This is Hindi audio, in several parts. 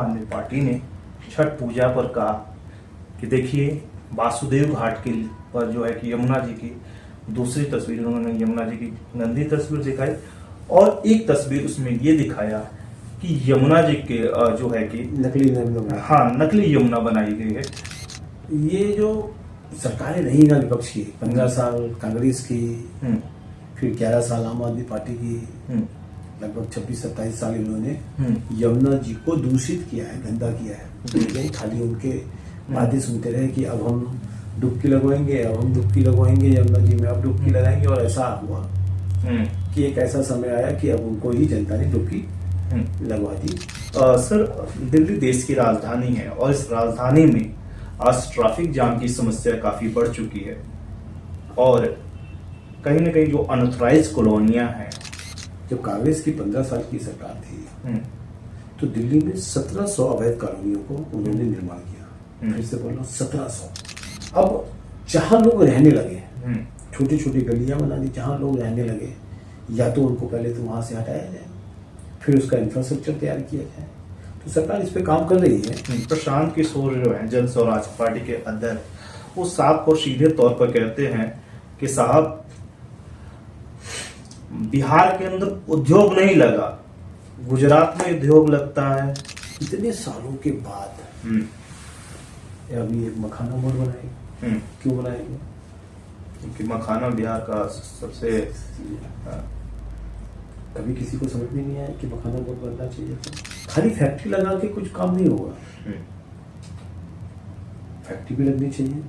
आदमी पार्टी ने छठ पूजा पर कहा कि देखिए वासुदेव घाट के पर जो है कि यमुना जी की दूसरी तस्वीर उन्होंने यमुना जी की गंदी तस्वीर दिखाई और एक तस्वीर उसमें ये दिखाया कि यमुना जी के जो है कि नकली यमुना, हाँ नकली यमुना बनाई गई है। ये जो सरकारें रही ना विपक्ष की 15 साल कांग्रेस की, फिर 11 साल आम आदमी पार्टी की, लगभग 26-27 साल इन्होंने यमुना जी को दूषित किया है, गंदा किया है। खाली उनके बातें सुनते रहे कि अब हम डुबकी लगवाएंगे, अब हम डुबकी लगवाएंगे यमुना जी में, अब डुबकी लगाएंगे। और ऐसा हुआ कि एक ऐसा समय आया कि अब उनको ही जनता ने डुबकी लगवा दी। सर दिल्ली देश की राजधानी है और इस राजधानी में आज ट्रैफिक जाम की समस्या काफी बढ़ चुकी है और कहीं ना कहीं जो अनऑथराइज कॉलोनियां हैं। जब कांग्रेस की 15 साल की सरकार थी तो दिल्ली में 1700 अवैध कॉलोनियों को उन्होंने निर्माण किया। फिर से बोल रहा हूं 1700। अब जहां लोग रहने लगे, छोटी छोटी गलियां बना दी, जहां लोग रहने लगे, या तो उनको पहले तो वहां से हटाया जाए, फिर उसका इंफ्रास्ट्रक्चर तैयार किया जाए। तो सरकार इस पे काम कर रही है। प्रशांत किशोर जो है जन स्वराज पार्टी के अध्यक्ष, वो साफ और सीधे तौर पर कहते हैं कि साहब बिहार के अंदर उद्योग नहीं लगा, गुजरात में उद्योग लगता है। इतने सालों के बाद अभी एक मखाना मोड़ बनाएंगे। क्यों बनाएंगे? क्योंकि मखाना बिहार का सबसे कभी किसी को समझ में नहीं आया कि मखाना मोड़ बनना चाहिए। खाली फैक्ट्री लगा के कुछ काम नहीं होगा। फैक्ट्री भी लगनी चाहिए,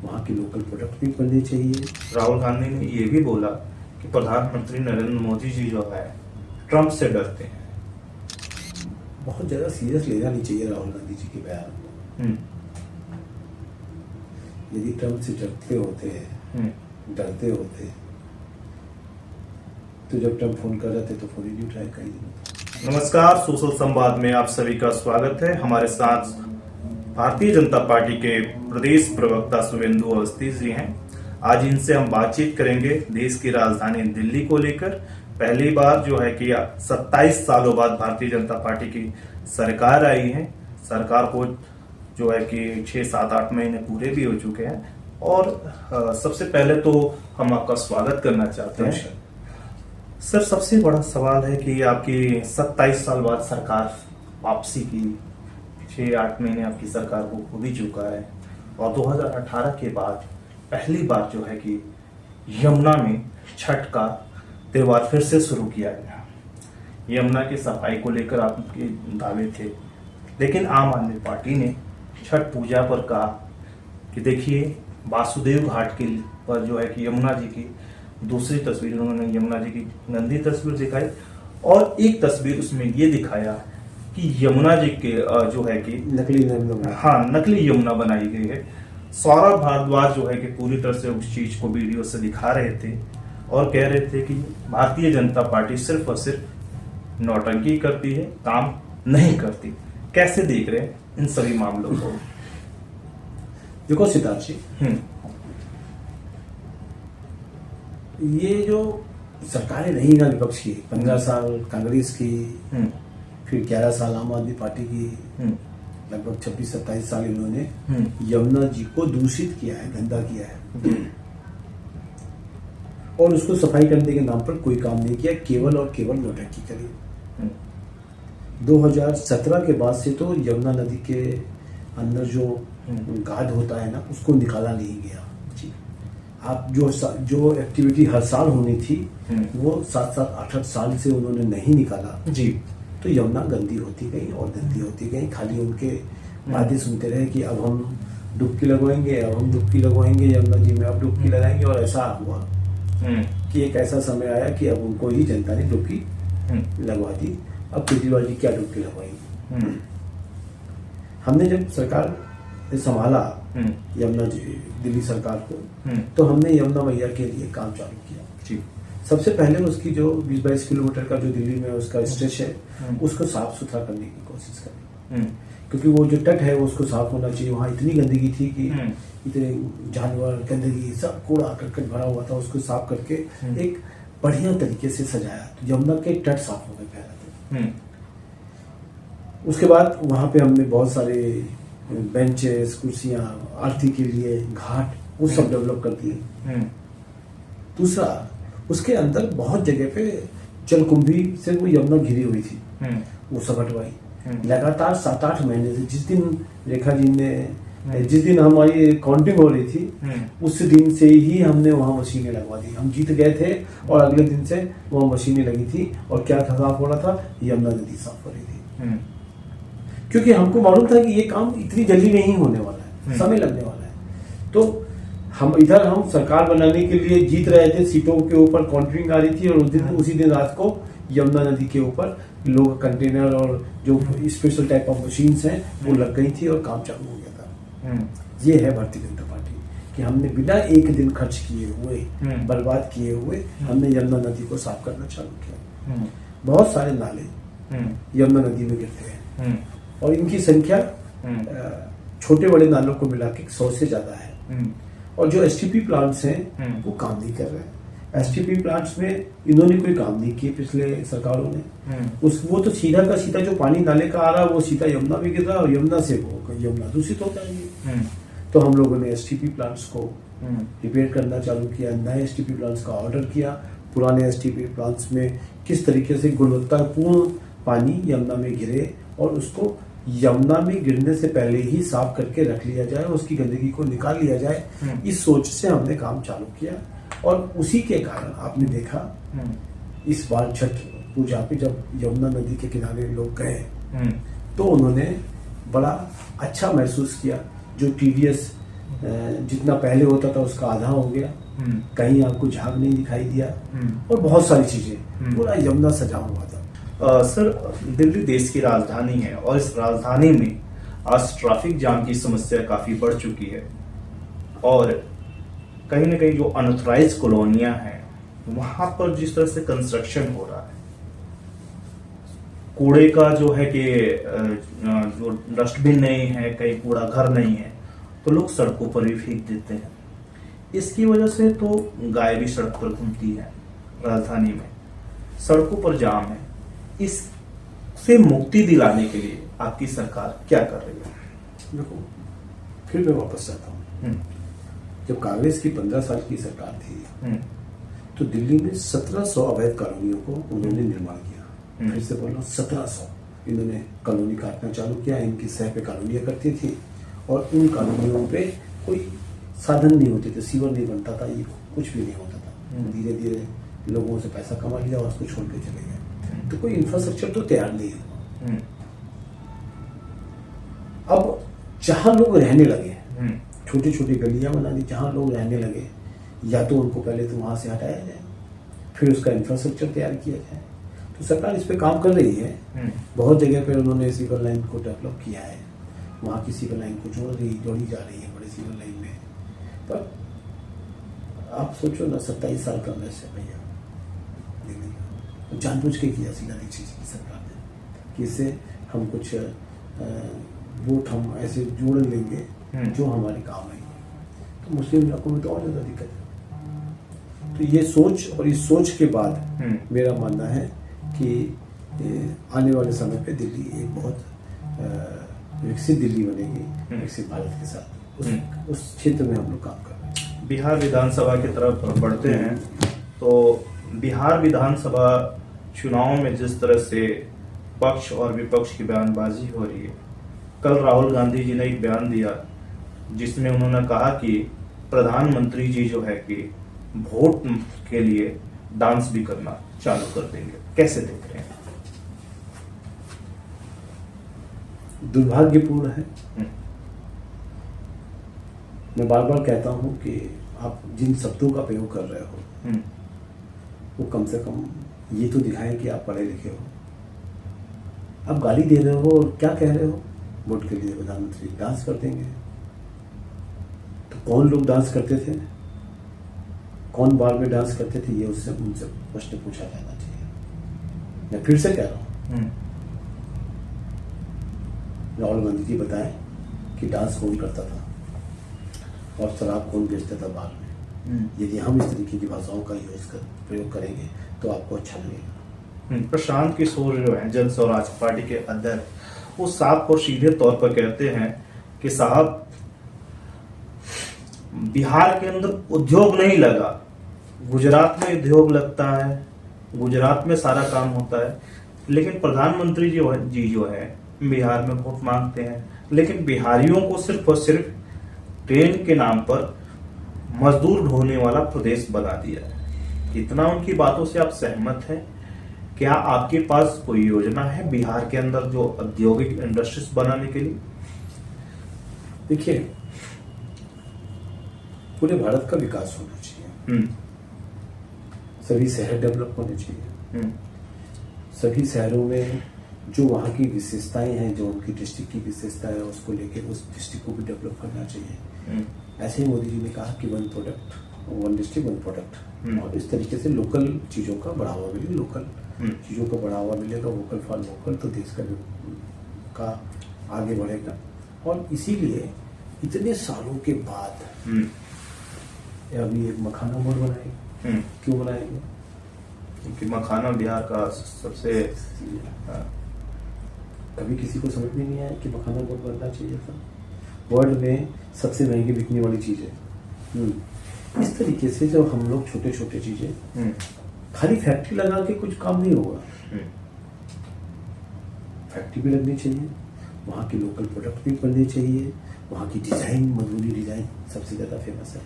वहाँ के लोकल प्रोडक्ट भी बनने चाहिए। राहुल गांधी ने ये भी बोला कि प्रधानमंत्री नरेंद्र मोदी जी जो है ट्रंप से डरते हैं। बहुत ज्यादा सीरियस लेना नहीं चाहिए राहुल गांधी जी के बयान को। यदि ट्रंप से डरते होते तो जब ट्रंप फोन कर रहे थे तो फोन ही नहीं उठाया कई दिनों। नमस्कार, सोशल संवाद में आप सभी का स्वागत है। हमारे साथ भारतीय जनता पार्टी के प्रदेश प्रवक्ता शुभेंदु अवस्थी जी हैं। आज इनसे हम बातचीत करेंगे देश की राजधानी दिल्ली को लेकर। पहली बार जो है कि 27 सालों बाद भारतीय जनता पार्टी की सरकार आई है। सरकार को जो है कि 6-7-8 महीने पूरे भी हो चुके हैं और सबसे पहले तो हम आपका स्वागत करना चाहते हैं। सर सबसे बड़ा सवाल है कि आपकी 27 साल बाद सरकार वापसी की, 6-8 महीने आपकी सरकार को हो भी चुका है और 2018 के बाद पहली बार जो है कि यमुना में छठ का त्योहार फिर से शुरू किया गया। यमुना की सफाई को लेकर आपके दावे थे, लेकिन आम आदमी पार्टी ने छठ पूजा पर कहा कि देखिए वासुदेव घाट के पर जो है कि यमुना जी की दूसरी तस्वीर उन्होंने यमुना जी की गंदी तस्वीर दिखाई और एक तस्वीर उसमें ये दिखाया कि यमुना जी के जो है कि नकली यमुना, हाँ नकली यमुना बनाई गई है। सौरभ भारद्वाज जो है कि पूरी तरह से उस चीज को वीडियो से दिखा रहे थे और कह रहे थे कि भारतीय जनता पार्टी सिर्फ और सिर्फ नौटंकी करती है, काम नहीं करती। कैसे देख रहे हैं इन सभी मामलों को? देखो सिद्धार्थ जी, ये जो सरकारें रही ना विपक्ष की 15 साल कांग्रेस की, फिर 11 साल आम आदमी पार्टी की, लगभग 26-27 साल इन्होंने यमुना जी को दूषित किया है, गंदा किया है और उसको सफाई करने के नाम पर कोई काम नहीं किया, केवल और केवल नौटंकी करी। 2017 के बाद से तो यमुना नदी के अंदर जो गाद होता है ना, उसको निकाला नहीं गया। आप जो एक्टिविटी हर साल होनी थी वो 7-7, 8-8 साल से उन्होंने नहीं निकाला जी। तो यमुना गंदी होती गई और गंदी होती गई। खाली उनके बातें सुनते रहे कि अब हम डुबकी लगवाएंगे, अब हम डुबकी लगवाएंगे यमुना जी में, अब डुबकी लगाएंगे। और ऐसा हुआ कि एक ऐसा समय आया कि अब उनको ही जनता ने डुबकी लगवा दी। अब केजरीवाल जी क्या डुबकी लगवाएंगे? हमने जब सरकार ने संभाला यमुना जी दिल्ली सरकार को, तो हमने यमुना मैया के लिए काम चालू किया जी। सबसे पहले उसकी जो 20-22 किलोमीटर का जो दिल्ली में उसका स्ट्रेच है उसको साफ सुथरा करने की कोशिश करी, क्योंकि वो जो तट है वो उसको साफ होना चाहिए। वहाँ इतनी गंदगी थी कि इतने जानवर, गंदगी, सब कूड़ा करकट भरा हुआ था। उसको साफ करके एक बढ़िया तरीके से सजाया तो यमुना के तट साफ हो गए पहले तो। उसके बाद वहाँ पे हमने बहुत सारे बेंचेस, कुर्सियाँ, आरती के लिए घाट, वो सब डेवलप कर दिए। दूसरा, उसके अंदर बहुत जगह पे जलकुंभी से वो यमुना घिरी हुई थी, वो सब हटवाई। लगातार 7-8 महीने से, जिस दिन हमारी काउंटिंग हो रही थी, उस दिन से ही हमने वहाँ मशीनें लगवा दी। हम जीत गए थे और अगले दिन से वहाँ मशीनें लगी थी। और क्या साफ हो रहा था? यमुना नदी साफ हो रही थी। क्योंकि हमको मालूम था कि ये काम इतनी जल्दी नहीं होने वाला है, समय लगने वाला है। तो हम सरकार बनाने के लिए जीत रहे थे, सीटों के ऊपर काउंटिंग आ रही थी, और उसी दिन रात को यमुना नदी के ऊपर लोग कंटेनर और जो स्पेशल टाइप ऑफ मशीन्स हैं वो लग गई थी और काम चालू हो गया था। ये है भारतीय जनता पार्टी कि हमने बिना एक दिन खर्च किए हुए, बर्बाद किए हुए, हमने यमुना नदी को साफ करना चालू किया। बहुत सारे नाले यमुना नदी में गिरते हैं और इनकी संख्या छोटे बड़े नालों को मिला के 100 से ज्यादा है। और जो एसटीपी प्लांट्स हैं वो काम नहीं कर रहे हैं। एसटीपी प्लांट्स में इन्होंने कोई काम नहीं किए पिछले सरकारों ने। वो तो सीधा का सीधा जो पानी नाले का आ रहा है वो सीधा यमुना में गिर रहा है और यमुना से वो यमुना दूषित होता है। तो हम लोगों ने एसटीपी प्लांट्स को रिपेयर करना चालू किया, नए एसटीपी प्लांट्स का ऑर्डर किया। पुराने एसटीपी प्लांट्स में किस तरीके से गुणवत्तापूर्ण पानी यमुना में गिरे और उसको यमुना में गिरने से पहले ही साफ करके रख लिया जाए, उसकी गंदगी को निकाल लिया जाए, इस सोच से हमने काम चालू किया। और उसी के कारण आपने देखा इस बार छठ पूजा पे जब यमुना नदी के किनारे लोग गए तो उन्होंने बड़ा अच्छा महसूस किया। जो टीडीएस जितना पहले होता था उसका आधा हो गया, कहीं आपको झाग नहीं दिखाई दिया और बहुत सारी चीजें, पूरा यमुना सजा हुआ था। सर, दिल्ली देश की राजधानी है और इस राजधानी में आज ट्रैफिक जाम की समस्या काफी बढ़ चुकी है और कहीं ना कहीं जो अनऑथराइज कॉलोनियां हैं वहां पर जिस तरह से कंस्ट्रक्शन हो रहा है, कूड़े का जो है कि जो डस्टबिन नहीं है, कहीं कूड़ा घर नहीं है, तो लोग सड़कों पर भी फेंक देते हैं। इसकी वजह से तो गाय भी सड़क पर घूमती है राजधानी में, सड़कों पर जाम है। इससे मुक्ति दिलाने के लिए आपकी सरकार क्या कर रही है? देखो, फिर मैं वापस जाता हूँ। जब कांग्रेस की 15 साल की सरकार थी तो दिल्ली में 1700 अवैध कॉलोनियों को उन्होंने निर्माण किया। फिर से बोल रहा हूँ, 1700 इन्होंने कॉलोनी काटना चालू किया। इनकी सह पे कॉलोनियाँ करती थी और उन कॉलोनियों पे कोई साधन नहीं होते थे, सीवर नहीं बनता था, ये कुछ भी नहीं होता था। धीरे धीरे लोगों से पैसा कमा लिया और उसको छोड़ के चले गए। तो कोई इंफ्रास्ट्रक्चर तो तैयार नहीं हुआ। अब जहां लोग रहने लगे, छोटी छोटी गलियां बना दी, जहां लोग रहने लगे, या तो उनको पहले तो वहां से हटाया जाए, फिर उसका इंफ्रास्ट्रक्चर तैयार किया जाए। तो सरकार इस पे काम कर रही है। बहुत जगह पे उन्होंने सिविल लाइन को डेवलप किया है, वहां की सिविल लाइन को जोड़ी जा रही है बड़ी सिविल लाइन में। पर आप सोचो ना, 27 साल का मैच है भैया, जानबूझ के किया सीधा चीज की सरकार ने कि इससे हम कुछ वोट हम ऐसे जोड़ लेंगे जो हमारे काम आएंगे। तो मुस्लिम इलाकों में तो और ज्यादा दिक्कत है। तो ये सोच, और इस सोच के बाद मेरा मानना है कि आने वाले समय पे दिल्ली एक बहुत विकसित दिल्ली बनेगी, विकसित भारत के साथ। उस क्षेत्र में हम लोग काम कर रहे हैं। बिहार विधानसभा की तरफ बढ़ते हैं तो बिहार विधानसभा चुनाव में जिस तरह से पक्ष और विपक्ष की बयानबाजी हो रही है, कल राहुल गांधी जी ने एक बयान दिया जिसमें उन्होंने कहा कि प्रधानमंत्री जी जो है कि वोट के लिए डांस भी करना चालू कर देंगे। कैसे देख रहे हैं? दुर्भाग्यपूर्ण है। मैं बार बार कहता हूं कि आप जिन शब्दों का प्रयोग कर रहे हो वो कम से कम ये तो दिखाएं कि आप पढ़े लिखे हो। आप गाली दे रहे हो और क्या कह रहे हो, वोट के लिए प्रधानमंत्री डांस कर देंगे। तो कौन लोग डांस करते थे, कौन बार में डांस करते थे, ये उससे उनसे प्रश्न पूछा जाना चाहिए। मैं फिर से कह रहा हूं, राहुल गांधी जी बताएं कि डांस कौन करता था और शराब कौन बेचता था बार में। यदि हम इस तरीके की भाषाओं का प्रयोग करेंगे तो आपको अच्छा लगेगा। प्रशांत किशोर जो है जन स्वराज पार्टी के अध्यक्ष, वो साफ और सीधे तौर पर कहते हैं कि साहब, बिहार के अंदर उद्योग नहीं लगा, गुजरात में उद्योग लगता है, गुजरात में सारा काम होता है। लेकिन प्रधानमंत्री जी जो है बिहार में वोट मांगते हैं, लेकिन बिहारियों को सिर्फ और सिर्फ ट्रेन के नाम पर मजदूर ढोने वाला प्रदेश बना दिया है। इतना उनकी बातों से आप सहमत हैं? क्या आपके पास कोई योजना है बिहार के अंदर जो औद्योगिक इंडस्ट्रीज बनाने के लिए? देखिए, पूरे भारत का विकास होना चाहिए, सभी शहर डेवलप होने चाहिए, सभी शहरों में जो वहाँ की विशेषताएं हैं, जो उनकी डिस्ट्रिक्ट की विशेषता है, उसको लेके उस डिस्ट्रिक्ट को भी डेवलप करना चाहिए। ऐसे ही मोदी जी ने कहा कि 1 प्रोडक्ट 1 डिस्ट्रिक्ट 1 प्रोडक्ट, और इस तरीके से लोकल चीज़ों का बढ़ावा मिले, लोकल चीज़ों का बढ़ावा मिलेगा, वोकल फॉर लोकल, तो देश का आगे बढ़ेगा। और इसीलिए इतने सालों के बाद अभी एक मखाना बोर्ड बनाएंगे। क्यों बनाएंगे? क्योंकि मखाना बिहार का सबसे कभी किसी को समझ में नहीं आया कि मखाना बोर्ड बनना चाहिए था। वर्ल्ड में सबसे महंगी बिकने वाली चीज़ है। इस तरीके से जब हम लोग छोटे छोटे चीज़ें, खाली फैक्ट्री लगा के कुछ काम नहीं होगा, फैक्ट्री भी लगनी चाहिए, वहाँ की लोकल प्रोडक्ट भी बनने चाहिए, वहाँ की डिज़ाइन, मधुबनी डिज़ाइन सबसे ज़्यादा फेमस है।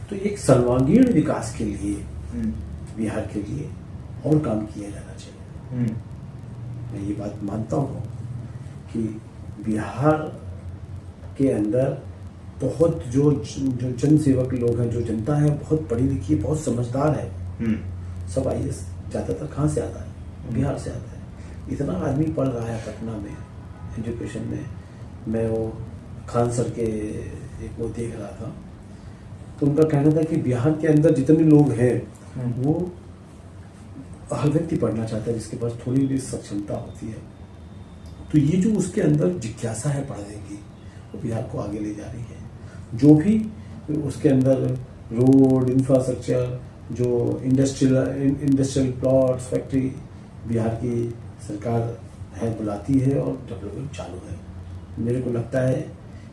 तो एक सर्वांगीण विकास के लिए बिहार के लिए और काम किया जाना चाहिए। मैं ये बात मानता हूँ कि बिहार के अंदर बहुत जो जनसेवक लोग हैं, जो जनता है, बहुत पढ़ी लिखी, बहुत समझदार है। सब IAS ज़्यादातर कहाँ से आता है? बिहार से आता है। इतना आदमी पढ़ रहा है पटना में एजुकेशन में। मैं वो खान सर के एक वो देख रहा था, तो उनका कहना था कि बिहार के अंदर जितने लोग हैं वो हर व्यक्ति पढ़ना चाहता है जिसके पास थोड़ी भी सक्षमता होती है। तो ये जो उसके अंदर जिज्ञासा है पढ़ने की, वो बिहार को आगे ले जा रही है। जो भी उसके अंदर रोड इंफ्रास्ट्रक्चर, जो इंडस्ट्रियल प्लॉट्स, फैक्ट्री बिहार की सरकार है बुलाती है और डेवलपमेंट चालू है। मेरे को लगता है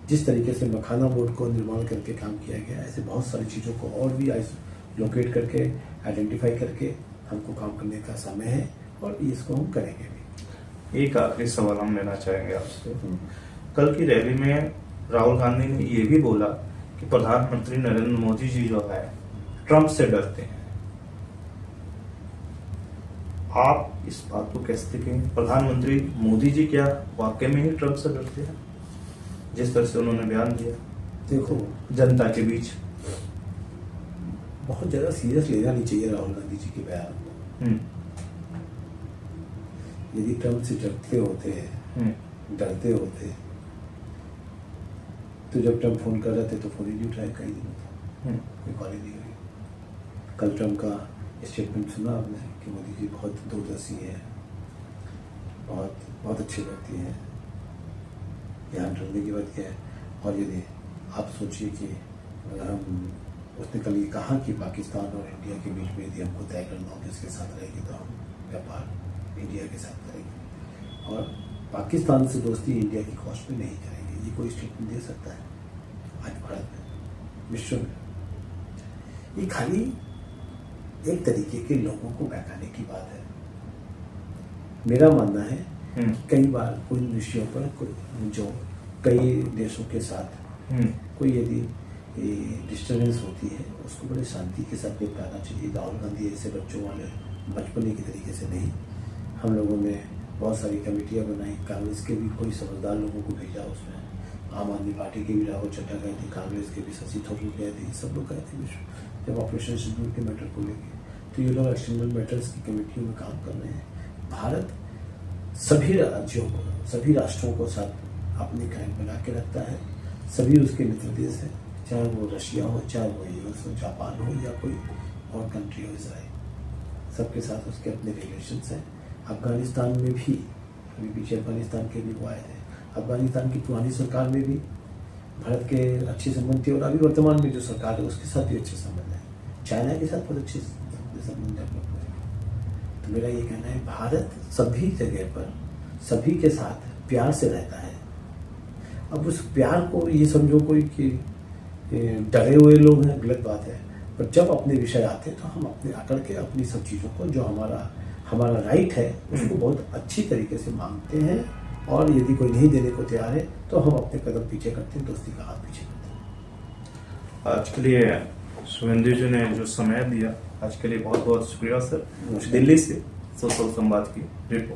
जिस तरीके से मखाना बोर्ड को निर्माण करके काम किया गया, ऐसे बहुत सारी चीज़ों को और भी लोकेट करके, आइडेंटिफाई करके हमको काम करने का समय है, और इसको हम करेंगे भी। एक आखिरी सवाल हम लेना चाहेंगे आपसे। कल की रैली में राहुल गांधी ने ये भी बोला कि प्रधानमंत्री नरेंद्र मोदी जी जो है ट्रंप से डरते हैं। आप इस बात को कैसे देखेंगे? प्रधानमंत्री मोदी जी क्या वाकई में ही ट्रंप से डरते हैं, जिस तरह से उन्होंने बयान दिया? देखो, जनता के बीच बहुत ज़्यादा सीरियस लेना नहीं चाहिए राहुल गांधी जी के बयान को। यदि ट्रंप से डरते होते, तो जब ट्रंप फोन कर रहे थे तो फोन ही नहीं उठाया कई दिनों तक, कोई कॉल ही नहीं हुई। कल ट्रंप का स्टेटमेंट सुना आपने कि मोदी जी बहुत दूरदर्शी है, बहुत अच्छे व्यक्ति हैं। यहाँ डरने की बात क्या है? और यदि आप सोचिए कि अगर हम, उसने कल ये कहा कि पाकिस्तान और इंडिया के बीच में यदि हमको तय करना हो किसके साथ रहेगी, तो हम व्यापार इंडिया के साथ करेंगे, और पाकिस्तान से दोस्ती इंडिया की कॉस्ट में नहीं करेंगे। ये कोई स्टेटमेंट दे सकता है आज भारत में, विश्व में? ये खाली एक तरीके के लोगों को बहकाने की बात है। मेरा मानना है कि कई बार कोई विषयों पर जो कई देशों के साथ कोई यदि डिस्टर्बेंस होती है, उसको बड़े शांति के साथ निपटाना चाहिए। राहुल गांधी ऐसे बच्चों वाले बचपने के तरीके से नहीं। हम लोगों ने बहुत सारी कमेटियाँ बनाई, कांग्रेस के भी कोई समझदार लोगों को भेजा उसमें, आम आदमी पार्टी के भी राहुल चड्ढा गए थे, कांग्रेस के भी शशि थरूर गए थे, सब लोग गए थे जब ऑपरेशन शेड्यूल के मैटर को लेके। तो ये लोग एक्सटर्नल मैटर्स की कमेटियों में काम कर रहे हैं। भारत सभी राज्यों को, सभी राष्ट्रों को साथ अपने कनेक्ट बना के रखता है। सभी उसके मित्र देश हैं, चाहे वो रशिया हो, चाहे वो यूएस हो, जापान हो, या कोई और कंट्री हो, इसराइल, सबके साथ उसके अपने रिलेशंस हैं। अफगानिस्तान में भी, अभी पीछे अफगानिस्तान के भी वो आए थे, अफगानिस्तान की पुरानी सरकार में भी भारत के अच्छे संबंध थे, और अभी वर्तमान में जो सरकार है उसके साथ भी अच्छे संबंध हैं। चाइना के साथ बहुत अच्छे संबंध डेवलप हुए। तो मेरा ये कहना है, भारत सभी जगह पर सभी के साथ प्यार से रहता है। अब उस प्यार को ये समझो कोई कि डरे हुए लोग हैं, गलत बात है। पर जब अपने विषय आते हैं तो हम अपने आकर के अपनी सब चीज़ों को जो हमारा राइट है उसको बहुत अच्छी तरीके से मांगते हैं, और यदि कोई नहीं देने को तैयार है तो हम अपने कदम पीछे करते हैं, दोस्ती का हाथ पीछे करते हैं। आज के लिए शुभेंदु जी ने जो समय दिया, आज के लिए बहुत बहुत शुक्रिया सर। दिल्ली से सोशल संवाद की रिपोर्ट।